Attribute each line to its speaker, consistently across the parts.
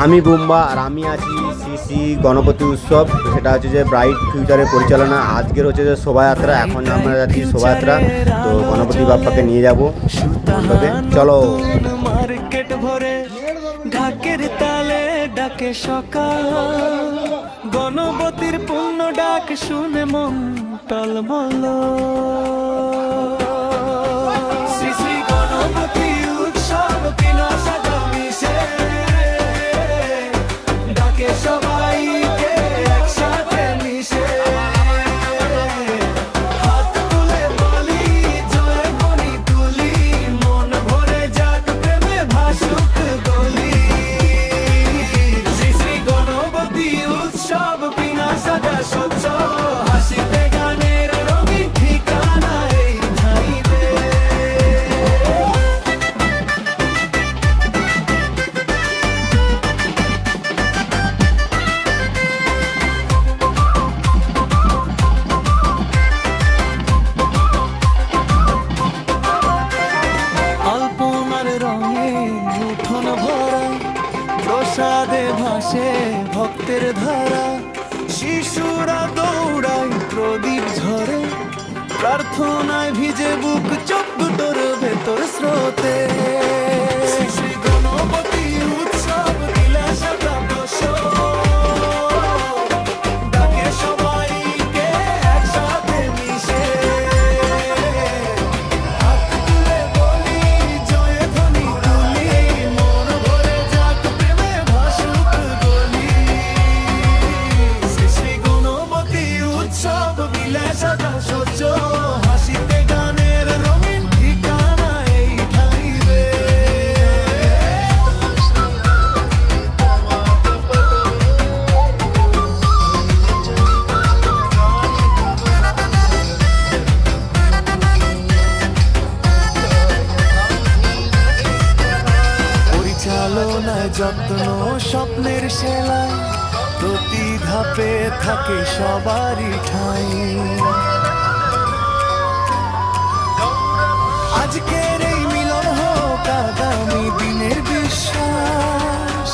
Speaker 1: আমি বুম্বা আর আমি আছি শ্রী শ্রী গণপতি উৎসব। সেটা হচ্ছে যে ব্রাইট ফিউচারের পরিচালনা। আজকের হচ্ছে যে শোভাযাত্রা, এখন আমরা যাচ্ছি শোভাযাত্রা। তো গণপতি বাপ্পাকে নিয়ে যাব মণ্ডপে, চলো।
Speaker 2: মার্কেট ভরে ঢাকের তালে ডাকে সকাল, গণপতির পূর্ণ ডাক শুনে মন টলমল। শ্রী শ্রী গণপতি উৎসব কিনা সাজা মিশে, ডাকে সবাইকে একসাথে মিশে। হাত তুলে বলি জয় বনি তুলি, মন ভরে যাক প্রেমে ভাসুক গলি। শ্রী শ্রী গণপতি উৎসব বিনা সাজা সহ্য, হাসিতে গানের রঙিন ঠিকানা এই ঠাইতে। আলপনার রঙে উঠোন ভরা, প্রসাদে ভাসে ভক্তের ধারা। শিশুরা দৌড়ায় প্রদীপ ঝরে, প্রার্থনায় ভিজে বুক চোখ দুটোর ভেতর স্রোতে। শ্রী শ্রী গণপতি উৎসব দিলে সাদা ডাকে সবাইকে একসাথে মিশে। হাত তুলে বলি জয় ধ্বনি তুলি, মন ভরে যাক প্রেমে ভাসুক গলি। শ্রী শ্রী গণপতি উৎসব বিলে সাদা সহ্য, হাসিতে গানের রঙিন ঠিকানা এই ঠাইরে। পরিচালনায় যত্ন স্বপ্নের সেলাই, প্রতি ধাপে থাকে সবারই ঠাঁই। আজকের এই মিলন হোক আগামী দিনের বিশ্বাস,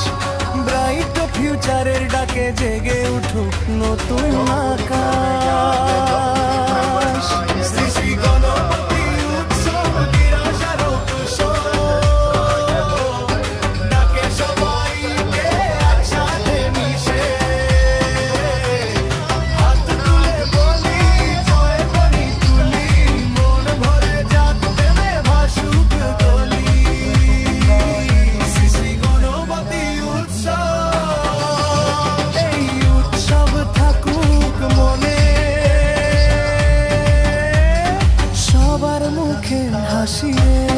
Speaker 2: ব্রাইট ফিউচারের ডাকে জেগে উঠুক নতুন আকাশ। শ্রী শ্রী গণপতি উৎসব নিরাশার কুশল, ডাকে সবাইকে একসাথে মিশে। হাত তুলে বলি জয় বনি তুলি, মন ভরে যাক প্রেমে ভাসুক গলি। শ্রী শ্রী গণপতি উৎসব, এই উৎসব থাকুক মনে, সবার মুখে হাসি রে।